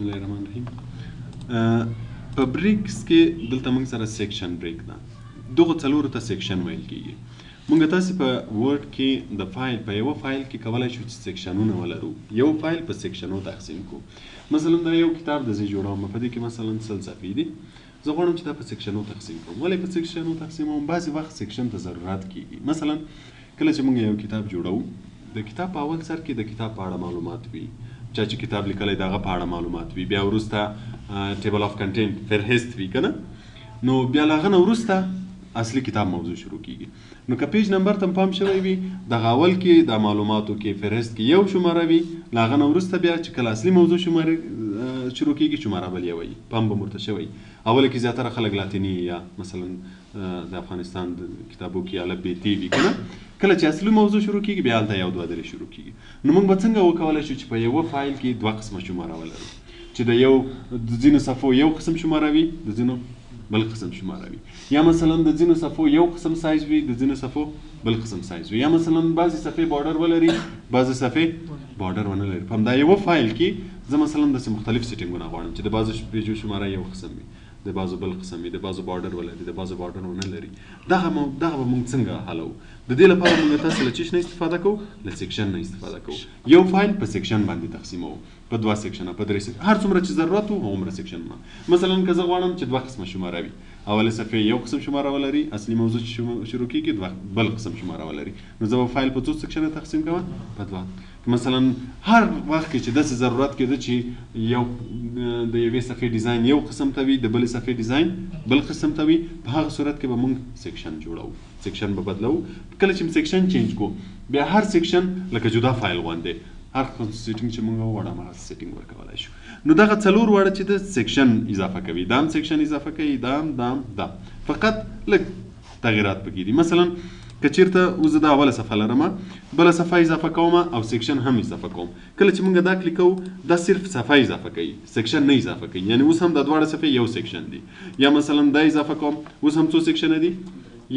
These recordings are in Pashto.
بسم الله الرحمن الرحیم. په بریکس کې دلته موږ سره سیکشن بریک ده. دغه څلورو ته سیکشن ویل کیږي. موږ تاسو په ورډ کې د فایل په یو فایل کې کولای شو چې سیکشنونه ولرو. یو فایل په سیکشنو تقسیم کو. مثلا دا یو کتاب د زی جوړوم په دې کې مثلا سل صفحې دي. زه غواړم چې دا په سیکشنو تقسیم کوم. ولې په سیکشنو تقسیموم؟ بعضې وخت سیکشن ته ضرورت کیږي. مثلا کله چې موږ یو کتاب جوړو، د کتاب په اول سر کې د کتاب په اړه معلومات وي. چا چې کتاب لیکلی دغه په اړه معلومات وي. بیا وروسته ټیبل اف کنټینټ فهرست وي که نه، نو بیا له هغه نه وروسته اصلي کتاب موضوع شروع کیږي. نو که پیج نمبر ته پام شوی وي، دغه اول کې د معلوماتو کې فهرست کې یو شماره وي، له هغه نه وروسته بیا چې کله اصلي موضوع شروع کیږي شماره بل یو وي. پام به ورته شوی. اوله کې زیاتره خلک لاتیني یا مثلا د افغانستان د کتابو کې الف ب ت وي که نه، کله چې اصلي موضوع شروع کیږي بیا هلته یو دوه درې شروع کیږي. نو موږ به څنګه وکولی شو چې په یوه فایل کې دوه قسمه شماره ولرو، چې د ځینو صفحو یو قسم شماره وي، د ځینو بل قسم شماره وي، یا مثلا د ځینو صفحو یو قسم سایز وي، د ځینو صفحو بل قسم سایز وي، یا مثلا بعضې صفحې بارډر ولري، بعضې صفحې بارډر ونه لري. په همدا یوه فایل کې زه مثلا داسې مختلف سیټینګونه غواړم چې د بعضو پیجو شماره یو قسم وي، د بعضو بل قسم وي، د بعضو بارډر ولري، د بعضو بارډر ونه لري. دغه به موږ څنګه حلو؟ د دې لپاره موږ تاسو له چیش نه استفاده کوو؟ له سیکشن نه استفاده کوو. یو فایل په سیکشن باندې تقسیموو، په دوه سیکشنه، په درې سیکشنه، هر څومره چې ضرورت و هغومره سیکشنونه. مثلا که زه غواړم چې دوه قسمه شماره وي، اوله صفحې یو قسم شماره ولري، اصلي موضوع چې شروع کیږي بل قسم شماره ولري، نو زه به فایل په څو سیکشنه تقسیم کوم؟ په دوه. مثلا هر وخت کې چې داسې ضرورت کېده چې یو د یوې صفحې ډیزاین یو قسم ته وي، د بلې صفحې ډیزاین بل قسم ته وي، په هغه صورت کې به موږ سیکشن جوړوو، سیکشن به بدلوو. کله چې سیکشن چینج کو، بیا هر سیکشن لکه جدا فایل غوندې هر سیټینګ چې موږ وغواړو هغه سیټینګ ورکولی شو. نو دغه څلور واړه چې د سیکشن اضافه کوي، دا هم سیکشن اضافه کوي، دا فقط لږ تغییرات پکې دي. مثلا که چیرته اوس زه د اوله صفحه لرم، بله صفحه اضافه کوم او سیکشن هم اضافه کوم. کله چې موږ دا کلیک کوو، دا صرف صفحه اضافه کوي، سیکشن نه اضافه کوي. یعنی اوس هم د دواړه صفحې یو سیکشن دی. یا مثلا دا اضافه کوم، اوس هم څو سیکشنه دي؟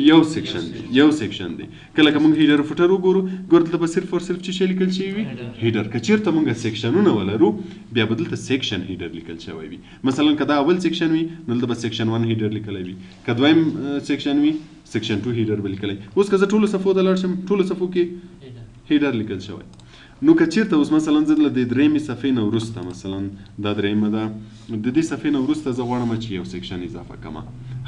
یو سیکشن دی. کله که موږ هیډر فوټر وګورو، ګورو دلته به صرف او صرف څه شی لیکل شوي وي؟ هیډر. که چیرته موږ سیکشنونه ولرو، بیا به دلته سیکشن هیډر لیکل شوی وي. مثلا که دا اول سیکشن وي، نو دلته به سیکشن 1 هیډر لیکلی وي. که دویم سیکشن وي، سیکشن 2 هیډر به لیکلی. اوس که زه ټولو صفحو ته لاړ شم، ټولو صفحو کې هیډر لیکل شوی. نو که چیرته اوس مثلا زه له د درېیمې صفحې نه وروسته، مثلا دا درېیمه ده، د دې صفحې نه وروسته زه غواړم چې یو سیکشن اضافه کړم،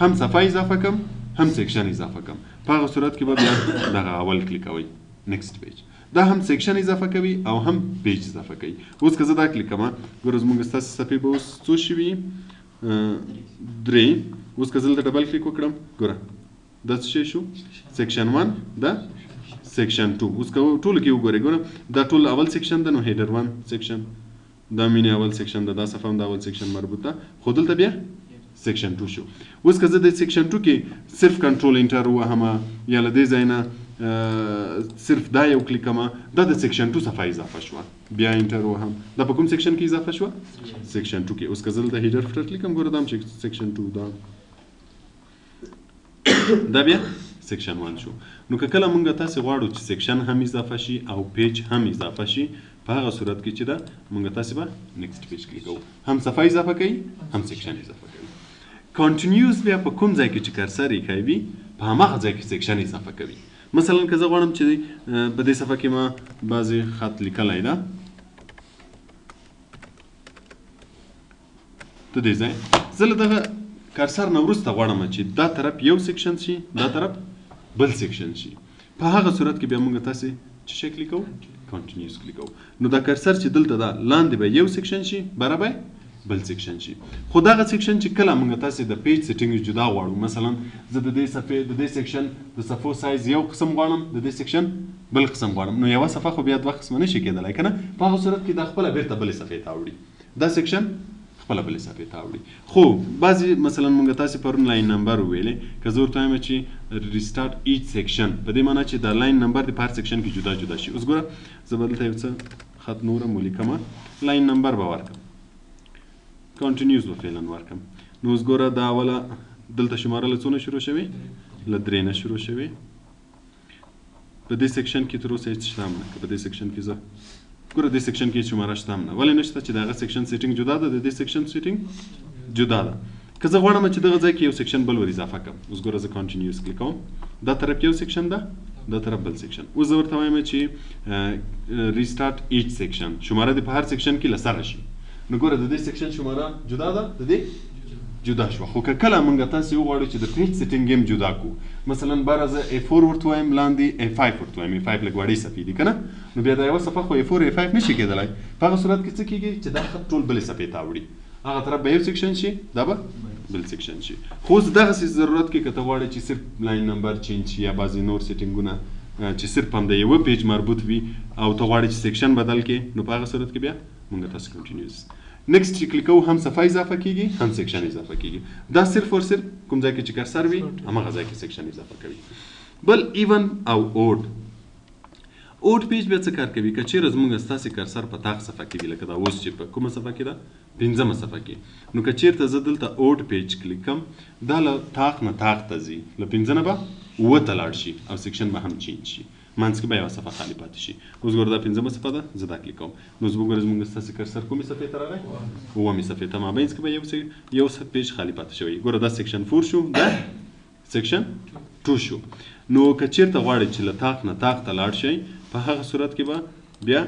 هم صفحه اضافه کړم، هم سیکشن اضافه کړم. په هغه صورت کې به بیا دغه اول کلیکوئ، نیکسټ پیج. دا هم سیکشن اضافه کوي او هم پیج اضافه کوي. اوس که زه دا کلیک کړم، ګوره زموږ ستاسې صفحې به اوس څو شوي؟ 3. اوس که زه دلته ډبل کلیک وکړم، ګوره دا څه شی شو؟ سیکشن 1 دا سیکشن 2. اوس که ټولو کې وګورئ، ګوره دا ټول اول سیکشن ده، نو هیډر 1 سیکشن، دا مینې اول سیکشن ده، دا صفحه هم د اول سیکشن مربوط ده، خو دلته بیا سیکشن 2 شو. اوس که زه د سیکشن 2 کې صرف کنټرول انټر ووهم، یا له دې ځای نه صرف دا یو کلیک کړم، دا د سیکشن 2 صفحه اضافه شوه. بیا انټر ووهم، دا په کوم سیکشن کې اضافه شوه؟ سیکشن 2 کې. اوس که زه دلته هیډر فوټر کلیک کړم، ګوره دا هم چې سیکشن 2 دا بیا سیکشن 1 شو. نو که کله موږ تاسې غواړو چې سیکشن هم اضافه شي او پیج هم اضافه شي، په هغه صورت کې چې ده موږ تاسې به نیکسټ پیج کلیک کوو، هم صفحه اضافه کوي، هم سیکشن اضافه کوي. کانټینیوس بیا په کوم ځای کې چې کرسر یې کوي، په هماغه ځای کې سیکشن اضافه کوي. مثلا که زه غواړم چې په دې صفحه کې ما بعضې خط لیکلی ده، ته دې ځای زه له دغه کرسر نه وروسته غواړم چې دا طرف یو سیکشن شي، دا طرف بل سیکشن شي. په هغه صورت کې بیا موږ تاسې څه شی کلیک کوو؟ کانټینیوس کلیک کوو. نو دا کرسر چې دلته ده، لاندې به یو سیکشن شي، بره به بل سیکشن شي. خو دغه سیکشن چې کله موږ تاسې د پیج سیټینګ جدا غواړو، مثلا زه د دې صفحې د دې سیکشن د صفحو سایز یو قسم غواړم، د دې سیکشن بل قسم غواړم، نو یوه صفحه خو بیا دوه قسمه نشي کېدلی که نه. په هغه صورت کې دا خپله بیرته بلې صفحې ته اوړي، دا سیکشن خپله بلې صفحې ته اوړي. خو بعضې مثلا موږ تاسې پرون لاین نمبر وویلې، که زه ورته وایم چې ریسټارټ ایچ سیکشن، په دې معنا چې دا لاین نمبر د په هر سیکشن کې جدا جدا شي. اوس ګوره زه به دلته یو څه خط نور هم ولیکم، لاین نمبر به ورکړم، کانټینیوس به فعلا ورکړم. نو اوس ګوره دا اوله دلته شماره له څونه شروع شوې؟ له 3 نه شروع شوې. په دې سیکشن کې تر اوسه هېڅ شته هم نه، که په دې سیکشن کې زه ګوره دې سیکشن کې شماره شته هم نه، ولې نشته چې دغه سیکشن سیټینګ جدا ده، د دې سیکشن سیټینګ جدا ده. که زه غواړم چې دغه ځای کې یو سیکشن بل ور اضافه کړم، اوس ګوره زه کنټینیوس کلیک کوم، دا طرف یو سیکشن ده، دا طرف بل سیکشن. اوس زه ورته وایم چې ریسټارټ ایچ سیکشن، شماره دې په هر سیکشن کې له سره شي. نو ګوره د دې سیکشن شماره جدا ده، د دې جدا شوه. خو که کله موږ تاسې وغواړو چې د پیج سیټینګ هم جدا کړو، مثلا باره زه A4 ورته وایم، لاندې A5 ورته وایم، A5 لږ وړې صفحې دي که نه، نو بیا دا یوه صفحه خو A4 A5 نشي کېدلی. په هغه صورت کې څه کېږي چې دا خط ټول بلې صفحې ته وړي، هغه طرف به یو سیکشن شي، دا به بل سیکشن شي. خو اوس دغسې ضرورت کې که ته غواړې چې صرف لاین نمبر چینج شي یا بعضې نور سیټینګونه چې صرف هم د یوه پیج مربوط وي او ته غواړې چې سیکشن بدل کړې، نو په هغه صورت کې بیا موږ تاسو کنټینیوس نیکسټ چې کلیک کوو، هم صفحه اضافه کیږي هم سیکشن اضافه کیږي. دا صرف او صرف کوم ځای کې چې کرسر وي هماغه ځای کې سیکشن اضافه کوي. بل ایون او اوډ پیج بیا څه کار کوي؟ که چیرې زموږ ستاسې کرسر په طاق صفحه کې وي، لکه دا اوس چې په کومه صفحه کې ده، 5مه صفحه کې، نو که چیرته زه دلته اوډ پیج کلیک کړم، دا له طاق نه طاق ته ځي، له 5 نه به 7 ته لاړ شي او سیکشن به هم چینج شي، منځ کې به یوه صفحه خالي پاتې شي. اوس ګوره دا 5مه صفحه ده، زه دا کلیک کوم، نو اوس وګوره زموږ ستاسې کرسر کومې صفحې ته راغی؟ 8مې صفحې ته، مابینځ کې به یو پیج خالي پاتې شوی. ګوره دا سیکشن 4 شو، دا سیکشن 2 شو. نو که چیرته غواړئ چې له طاق نه طاق ته لاړ شئ، په هغه صورت کې به بیا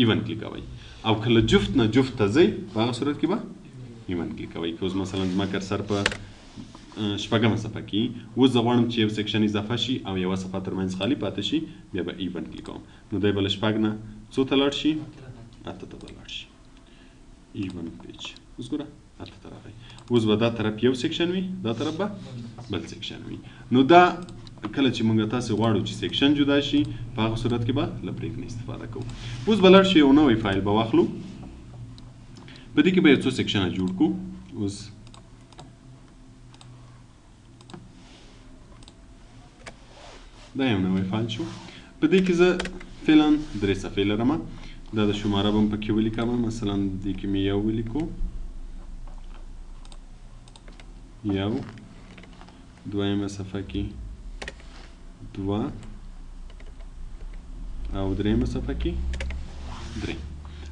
ایون کلیکوئ، او که له جفت نه جفت ته ځئ، په هغه صورت کې به ایون کلیکوئ. که اوس مثلا زما کرسر په 6مه صفحه کې، اوس زه غواړم چې یو سیکشن اضافه شي او یوه صفحه ترمنځ خالي پاتې شي، بیا به ایون کلیکوم، نو دی به له 6 نه څو ته لاړ شي؟ 8 ته به لاړ شي. ایون پیج اوس ګوره 8 ته راغی. اوس به دا طرف یو سیکشن وي، دا طرف به بل سیکشن وي. نو دا کله چې موږ تاسې غواړو چې سیکشن جدا شي، په هغه صورت کې به له بریک نه استفاده کوو. اوس به لاړ شو یو نوی فایل به واخلو، په دې کې به یو څو سیکشنه جوړ کړو. اوس دا یو نوی فایل شو، په دې کې زه فعلا 3 صفحې لرم، دا د شماره به هم پکې ولیکم، مثلا دې کې مې یو ولیکو، یو، 2مه صفحه کې 2 او 3مه صفحه کې 3.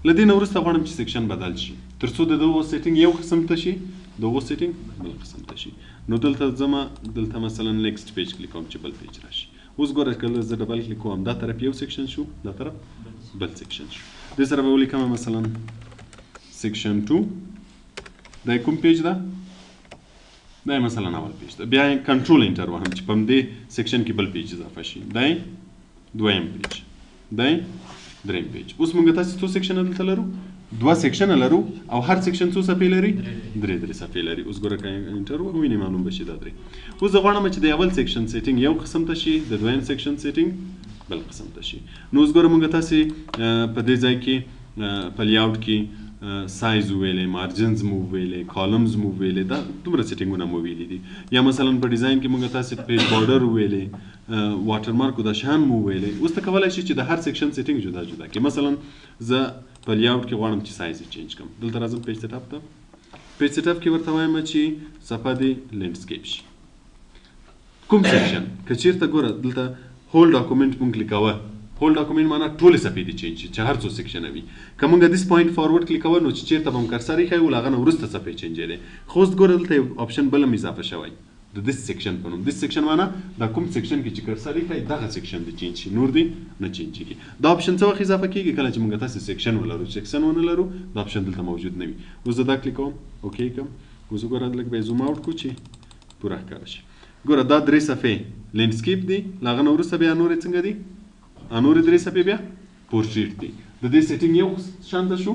له دې نه وروسته غواړم چې سیکشن بدل شي، تر څو د دغو سیټینګ یو قسم ته شي، دغو سیټینګ بل قسم ته شي. نو دلته ځمه، دلته مثلا نیکسټ پیج کلیک کوم چې بل پیج راشي. اوس ګوره کله زه ډبل کلیک کوم، دا طرف یو سیکشن شو، دا طرف بل سیکشن شو. دې سره به ولیکم مثلا سیکشن 2، دا کوم پیج ده؟ دا مثلا اول پیج ده. بیا کنټرول انټر وهم چې په دې سیکشن کې بل پیج اضافه شي، دا 2م پیج، دا 3م پیج. اوس موږ تاسې څو سیکشنه دلته لرو؟ 2 سیکشنه لرو، او هر سیکشن څو صفحې لري؟ 3 صفحې لري. اوس ګوره که انټر ووینې معلوم به شي دا 3. اوس زه غواړم چې د اول سیکشن سیټینګ یو قسم ته شي، د 2م سیکشن سیټینګ بل قسم ته شي. نو اوس ګوره موږ تاسې په دې ځای کې په لیاوټ کې سایز وویلې، مارجنز مو وویلې، کالمز مو وویلې، دا دومره سیټینګونه مو ویلي دي. یا مثلا په ډیزاین کې موږ تاسې پیج بارډر وویلې، واټر مارک د شان مو وویلې. اوس ته کولی شي چې د هر سیکشن سیټینګ جدا جدا کړي. مثلا زه په لیاوټ کې غواړم چې سایز یې چینج کړم، دلته راځم پیج سیټ اپ ته، پیج سیټ اپ کې ورته وایم چې صفحه دې لینډسکیپ شي. کوم سیکشن؟ که چیرته ګوره دلته هول ډاکومنټ مونږ کلیکوه، هول ډاکومنټ معنا ټولې صفحې دې چینج شي چې هر څو سیکشنه وي. که مونږ دیس پوینټ فارورډ کلیکوه، نو چې چیرته به مو کرسر ایښی و، له هغه نه وروسته صفحې چینجېدې. خو اوس ګوره دلته یو آپشن بل هم اضافه شوی د دیس سیکشن په نوم. دیس سیکشن معنا دا کوم سیکشن کې چې کرسر ایښی، دغه سیکشن دې چینج شي، نور دې نه چینج کېږي. دا آپشن څه وخت اضافه کېږي؟ کله چې مونږ تاسې سیکشن ولرو. سیکشن ونه لرو، دا آپشن دلته موجود نه وي. اوس زه دا کلیک کوم، اوکې کوم. اوس ګوره لږ به یې زوم آوټ کړو چې پوره ښکاره شي. ګوره دا 3 صفحې لینډسکیپ دي، له هغه نه وروسته بیا نورې څنګه دي؟ نورې 3 صفحې بیا پورټریټ دي. د دې سیټینګ یو شانته شو،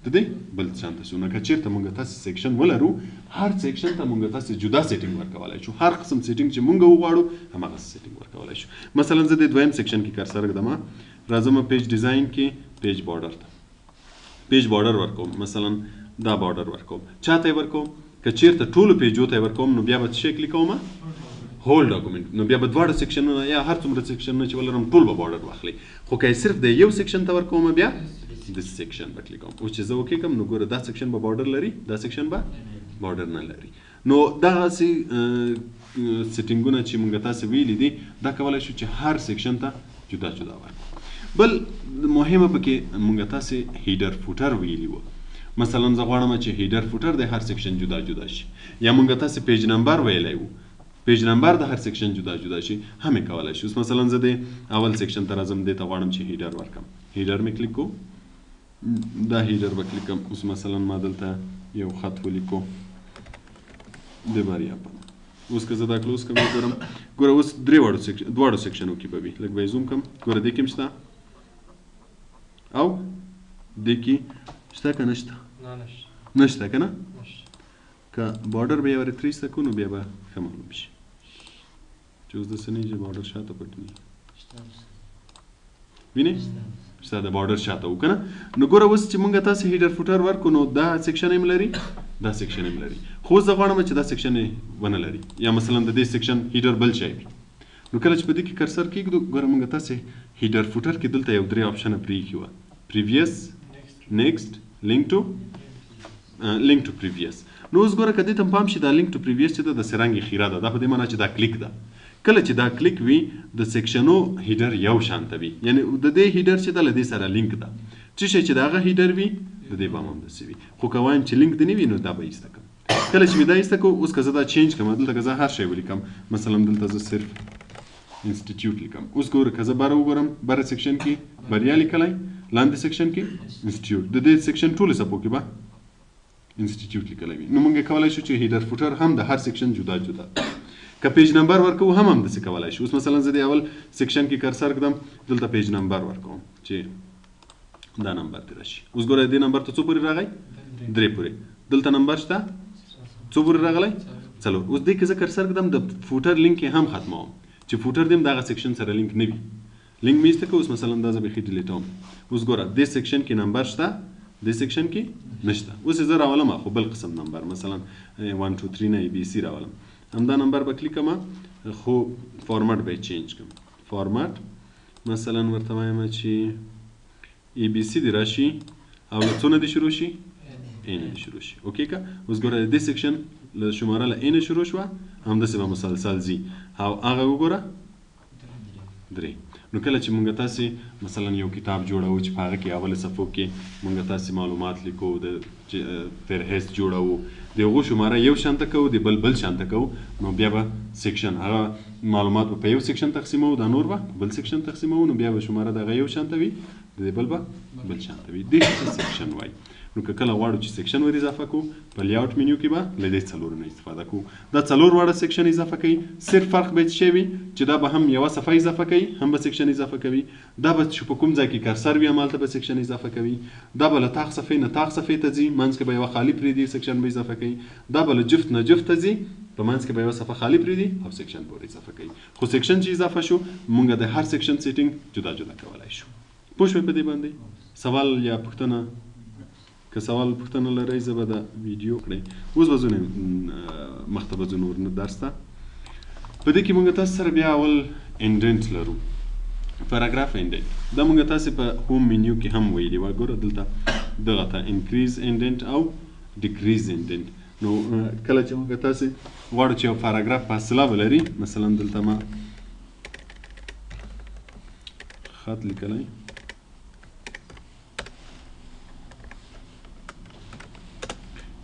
د دې بل شانته شو. نو که چیرته موږ تاسې سیکشن ولرو، هر سیکشن ته موږ تاسې جدا سیټینګ ورکولی شو. هر قسم سیټینګ چې موږ وغواړو هماغسې سیټینګ ورکولی شو. مثلا زه د 2م سیکشن کې کرسر ږدم، راځم پیج ډیزاین کې پیج بارډر ته، پیج بارډر ورکوم، مثلا دا بارډر ورکوم. چاته یې ورکوم؟ که چیرته ټولو پیجو ته یې ورکوم، نو بیا به څه شی کلیک کوم؟ هول ډاکومنټ. نو بیا به دواړه سیکشنونه یا هر څومره سیکشنونه چې ولرم ټول به بارډر واخلي. خو که یې صرف د یو سیکشن ته ورکوم، بیا د سیکشن به کلیک کوم. اوس چې زه اوکې کوم، نو ګوره دا سیکشن به بارډر لري، دا سیکشن به بارډر نه لري. نو دغسې سیټینګونه چې موږ تاسې ویلي دي، دا کولی شو چې هر سیکشن ته جدا جدا ورکړو. بل مهمه پکې مونږ تاسې هیډر فوټر ویلی وو. مثلا زه غواړم چې هیډر فوټر د هر سیکشن جدا جدا شي، یا مونږ تاسې پیج نمبر ویلی وو، پیج نمبر د هر سیکشن جدا جدا شي، هم یې کولی شي. اوس مثلا زه د اول سیکشن ته راځم، دې ته غواړم چې هیډر ورکړم، هیډر مې کلیک کو، دا هیډر به کلیک کړم. اوس مثلا ما دلته یو خط ولیکو د بریا په. اوس که زه دا کلوز کوم ګورم، ګوره اوس دواړو سیکشنو کې به وي. لږ به یې زوم کړم، ګوره دې کې هم شته او دې کې شته که نشته؟ نشته که نه؟ که بارډر به یې ورې 3 کړو نو بیا به ښه معلوم شي چې اوس داسې نه چې بارډر شاته پټ وي. وینې شته د بارډر شاته و که نه. نو ګوره اوس چې مونږ تاسې هیډر فوټر ورکړو نو دا سیکشن هم لري، دا سیکشن هم لري. خو زه غواړم چې دا سیکشن یې ونه لري، یا مثلا د دې سیکشن هیډر بل شی وي. نو کله چې په دې کې کرسر کېږدو، ګوره مونږ تاسې هیډر فوټر کې دلته یو 3 آپشنه پرېښي وه، پریویس، نیکسټ، لینک ټو پریویس. نو اوس ګوره که دې ته پام شي، دا لینک ټو پریویس چې ده داسې رنګ خیره ده، دا په دې معنا چې دا کلیک ده. کله چې دا کلیک وي د سیکشنو هیډر یو شانته وي، یعنی د دې هیډر چې ده له دې سره لینک ده. څه شی چې د هغه هیډر وي د دې به هم همداسې وي. خو که وایم چې لینک دې نه وي نو دا به ایسته کړم. کله چې مې دا ایسته کړو، اوس که زه دا چینج کړم، دلته که زه هر شی ولیکم، مثلا دلته زه صرف انسټیټیوټ لیکم. اوس ګوره که زه بره وګورم، بره سیکشن کې بریا لیکلی، لاندې سیکشن کې انسټیټیوټ، د دې سیکشن ټولې څپو کې به انسټیټیوټ لیکلی وي. نو موږ کولی شو چې هیډر فوټر هم د هر سیکشن جدا جدا، که پیج نمبر ورکوو هم همداسې کولی شو. اوس مثلا زه د اول سیکشن کې کرسر کړم، دلته پیج نمبر ورکوم چې دا نمبر دې راشي. اوس ګوره دې نمبر ته څو پورې راغی؟ 3 پورې. دلته نمبر شته څو پورې راغلی؟ 4. اوس دې کې زه کرسر کړم، د فوټر لینک یې هم ختموم چې فوټر دې هم د هغه سیکشن سره لینک نه وي. لینک مې ایسته کړو، اوس مثلا دا زه بیخي ډیلیټوم. اوس ګوره دې سیکشن کې نمبر شته، دې سیکشن کې نشته. اوس یې زه راولم خو بل قسم نمبر، مثلا 1 2 3 نه ABC راولم. همدا نمبر به کلیک کړم، خو فارمټ به یې چینج کړم. فارمټ مثلا ورته وایم چې ABC دې راشي او له څو نه دې شروع شي؟ A نه دې شروع شي. اوکې که اوس ګوره دې سیکشن له شماره له A نه شروع شوه، همداسې به مسلسل ځي او هغه وګوره 3. نو کله چې مونږ تاسې مثلا یو کتاب جوړوو چې په هغه کې اول صفحو کې مونږ تاسې معلومات لیکو، د فهرست جوړوو، د هغو شماره یو شانته کوو، د بل شانته کوو، نو بیا به سیکشن هغه معلومات به په یو سیکشن تقسیموو، دا نور به په بل سیکشن تقسیموو، نو بیا به شماره د هغه یو شانته وي، د بل به بل شانته وي. دې ته سیکشن وایي. نو که کله غواړو چې سیکشن ور اضافه کړو، په لیاوټ منیو کې به له دې 4 نه استفاده کوو. دا 4 واړه سیکشن اضافه کوي. صرف فرق به څه وي چې دا به هم یوه صفحه اضافه کوي، هم به سیکشن اضافه کوي. دا به چې په کوم ځای کې کرسر وي همالته به سیکشن اضافه کوي. دا به له طاق صفحې نه طاق صفحې ته ځي، منځ کې به یوه خالي پرېږدي، سیکشن به اضافه کوي. دا به له جفت نه جفت ته ځي، په منځ کې به یوه صفحه خالي پرېږدي او سیکشن به ور اضافه کوي. خو سیکشن چې اضافه شو، مونږ د هر سیکشن سیټینګ جدا جدا کولی شو. پوه شوئ په دې باندې؟ سوال یا پوښتنه؟ که سوال پوښتنه لرئ زه به دا ویډیو کړئ. اوس به ځو مخته به ځو نور درس ته. په دې کې مونږ تاسو سره بیا اول انډنټ لرو، پاراګراف انډنټ. دا مونږ تاسو په هوم منیو کې هم ویلي وه. ګوره دلته دغه ته انکریز انډنټ او ډیکریز انډنټ. نو کله چې مونږ تاسو غواړو چې یو پاراګراف فاصله ولري، مثلا دلته ما خط لیکلی،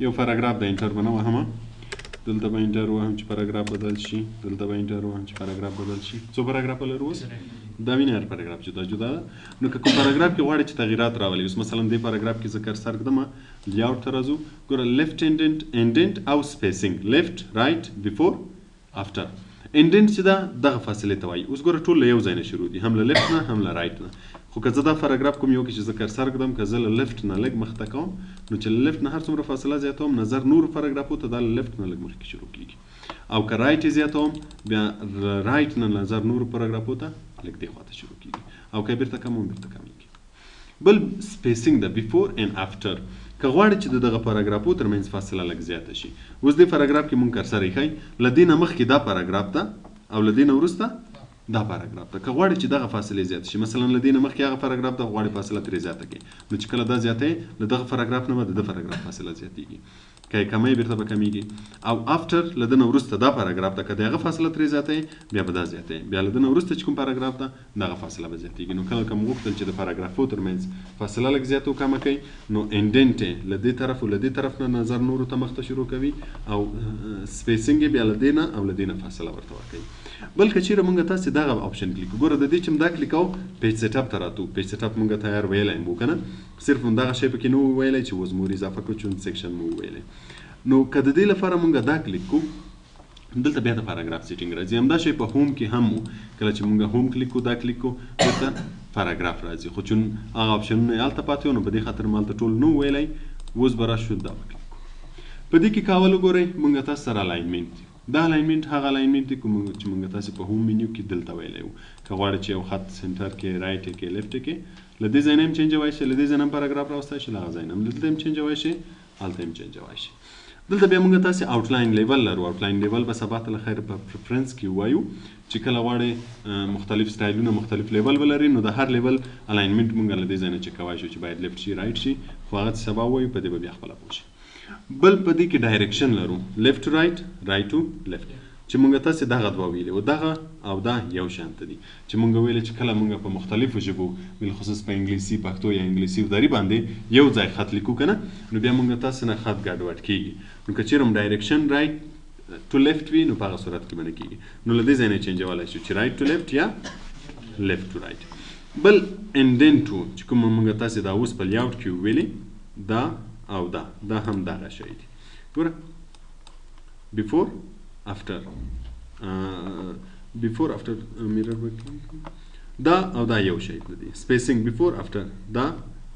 یو پاراګراف د انټر به نه وهم، دلته به انټر وهم چې پاراګراف بدل شي، دلته به انټر وهم چې پاراګراف بدل شي. څو پاراګراف لرو اوس؟ دا وینې هر پاراګراف جدا جدا ده. نو که کوم پاراګراف کې غواړئ چې تغیرات راولي، اوس مثلا دې پاراګراف کې زه کرسر ږدم، لیاوټ ته راځو، ګوره لیفټ انډنټ او سپیسینګ، لیفټ رایټ بیفور آفټر. انډنټ چې ده دغه فاصلې ته وایي. اوس ګوره ټول له یو ځای نه شروع دي، هم له لیفټ نه هم له رایټ نه. خو که زه دا پاراګراف کوم یو کې چې زه کرسر ږدم، که زه له لیفټ نه لږ مخته کوم، نو چې له لیفټ نه هر څومره فاصله زیاتوم، نظر نورو پاراګرافو ته دا له لیفټ نه لږ مخکې شروع کېږي. او که رایټ یې زیاتوم، بیا رایټ نه نظر نورو پاراګرافو ته لږ دې خواته شروع کېږي. او که بیرته کموم، بیرته کمیږي. بل سپیسینګ ده، بیفور اینډ آفټر. که غواړئ چې د دغه پاراګرافو ترمنځ فاصله لږ زیاته شي، اوس دې پاراګراف کې مونږ کرسر ایښی، له دې نه مخکې دا پاراګراف ده او له دې نه وروسته دا پاراګراف ته. که غواړئ چې دغه فاصلې زیاته شي، مثلا له دې نه مخکې هغه پاراګراف ته غواړئ فاصله ترې زیاته کړئ، نو چې کله دا زیاته له دغه پاراګراف نه به د ده پاراګراف فاصله زیاتېږي. که یې کمی بیرته به کمیږي. او افټر له ده نه وروسته دا پاراګراف ته که د هغه فاصله ترې زیاتوي بیا به دا زیاتوي، بیا له ده نه وروسته چې کوم پاراګراف ده دغه فاصله به زیاتېږي. نو کله که موږ غوښتل چې د پاراګرافو ترمنځ فاصله لږ زیات وکمه کوي نو انډنټ یې له دې طرف او له دې طرف نه نظر نورو ته مخ ته شروع کوي او سپیسینګ یې بیا له دې نه او له دې نه فاصله ورته ورکوي. بل که چیرې موږ تاسې دغه اپشن کلیک ګوره د دې چې دا کلیک کوو پیج سیټ اپ ته راتو. پیج سیټ اپ موږ تیار ویلی مو که نه صرف همدغه شی پکې نه وو ویلی چې اوس مور اضافه کړو چون سیکشن مو ویلی. نو که د دې لپاره موږ دا کلیک کوو دلته بیا د پاراګراف سیټینګ راځي. همدا شی په هوم کې هم وو، کله چې موږ هوم کلیک کوو دا کلیک کوو دلته پاراګراف راځي، خو چون هغه اپشنونه یې هلته پاتې وو نو په دې خاطر مې هلته ټول نه ویلی. اوس به راشو دا به کلیک کوو. په دې کې کاول وګورئ موږ تاسو سره الاینمنټ دی. دا الاینمنټ هغه الاینمنټ دی چې موږ تاسو په هوم منیو کې دلته ویلی وو. که غواړئ چې یو خط سنټر کې رایټ یې کې لیفټ یې کې له دې ځای نه هم چینجوی شي، له دې ځای نه هم پاراګراف راوستی شي، له هغه ځای نه هم دلته هم چینجوی شي، هلته هم چینجوی شي. دلته بیا موږ تاسې آوټلاین لیول لرو. آوټلاین لیول به سبا ته له خیر په پریفرنس کې ووایو چې کله غواړئ مختلف سټایلونه مختلف لیول به لري نو د هر لیول الاینمنټ موږ له دې ځای نه چک کوای شو چې باید لیفټ شي رایټ شي، خو هغه سبا ووایو په دې به بیا خپله پوه شي. بل په دې کې ډایرکشن لرو، لیفټ ټو رایټ، رایټ ټو لیفټ، چې موږ تاسې دغه دوه ویلې و، دغه او دا یو شانته دي چې موږ ویلې چې کله موږ په مختلفو ژبو بالخصوص په انګلیسي، پښتو یا انګلیسي او دري باندې یو ځای خط لیکو که نه نو بیا موږ تاسې نه خط ګډوډ کېږي. نو که چېرې هم ډایرکشن رایټ ټو لیفټ وي نو په هغه صورت کې به نه کېږي. نو له دې ځای نه چینجولی شو چې رایټ ټو لیفټ یا لیفټ ټو رایټ. بل انډنټ و چې کوم موږ تاسې دا اوس په لیاوټ کې وویلې دا او دا هم دغه شی دي. ګوره بیفور after before after mirror working دا او دا یو شی دی. spacing before after دا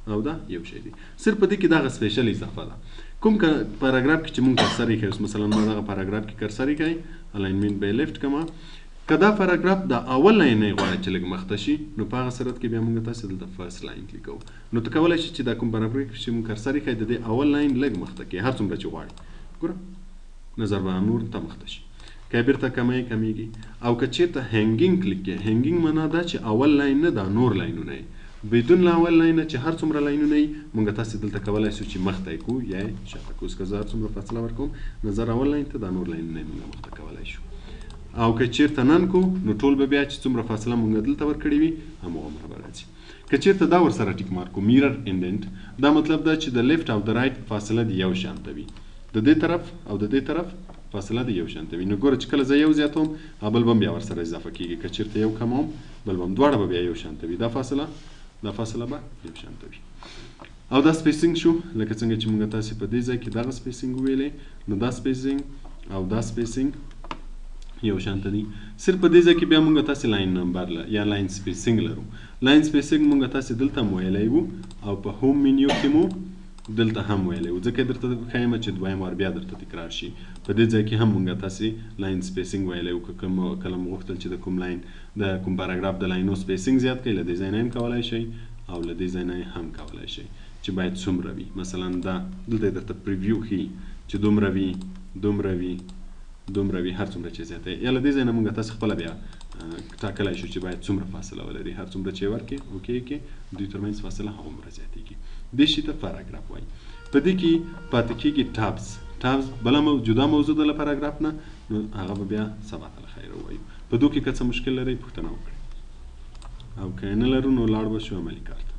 او دا یو شی دی. صرف په دې کې دغه سپیشل اضافه ده. کوم که پاراګراف کې چې موږ کرسر یې کوي، مثلا ما دغه پاراګراف کې کرسر یې کوي الاینمنټ به یې لیفټ کړمه، که دا پاراګراف د اول لاین نه یې غواړئ چې لږ مخته شي نو په هغه صورت کې بیا موږ تاسې دلته فرست لاین کلیک کوو. نو ته کولی شي چې دا کوم پاراګراف چې موږ کرسر یې کوي د دې اول لاین لږ مخته کړي هر څومره چې غواړي. ګوره نظر به نور ته مخته شي، که بیرته کمیږي. او که چېرته هینګینګ کلیک کړي، هینګینګ معنا دا چې اول لاین نه دا نور لاینونه یې بدون له اول لاین نه چې هر څومره لاینونه یې موږ تاسې دلته کولی شو چې مخته یې کړو یا یې شاته کړو. که زه هر څومره فاصله ورکوم نظر اول لاین ته دا نور لاینونه یې موږ مخته کولی شو. او که چېرته نن کړو نو ټول به بیا چې څومره فاصله موږ دلته ورکړې وي هماغومره به راځي. که چېرته دا ورسره ټیک مارک کړو میرر انډنټ، دا مطلب دا چې د لیفټ او د رایټ فاصله دې یو شانته وي، د دې طرف او د دې طرف فاصله دې یو شانته وي. نو ګوره چې کله زه یو زیاتوم بل به هم بیا ورسره اضافه کېږي، که چېرته یو کموم بل به هم دواړه به بیا یو شانته وي، دا فاصله به یو شانته وي. او دا سپیسینګ شو لکه څنګه چې موږ تاسې په دې ځای کې دغه سپیسینګ ویلې نو دا سپیسینګ او دا سپیسینګ یو شانته دي. صرف په دې ځای کې بیا موږ تاسې لاین نمبر یا لاین سپیسینګ لرو. لاین سپیسینګ موږ تاسې دلته هم ویلی وو او په هوم منیو کې مو دلته هم ویلی وو، ځکه درته ښیم چې دویم وار بیا درته تکرار شي. په دې ځای کې هم موږ تاسې لاین سپیسینګ ویلی وو، که کله مو غوښتل چې د کوم لاین د کوم پاراګراف د لاینو سپیسینګ زیات کړئ له دې ځای نه هم کولی شئ او له دې ځای نه هم کولی شئ چې باید څومره وي. مثلا دا دلته درته پریویو ښیي چې دومره وي هر څومره چې زیاته یا له دې ځای نه موږ تاسې خپله بیا ټاکلی شو چې باید څومره فاصله ولري، هر څومره چې ورکړې اوکې کې دوی ترمنځ فاصله هغومره زیاتېږي. دې شي ته پاراګراف وایي. په دې کې پاتې کېږي ټابز بله جدا موضوع ده له پاراګراف نه، نو هغه به بیا سبا ته له خیره ووایو. په دو کې که څه مشکل لرئ پوښتنه وکړئ او که یې نه لرو نو لاړ به شو عملي کار ته.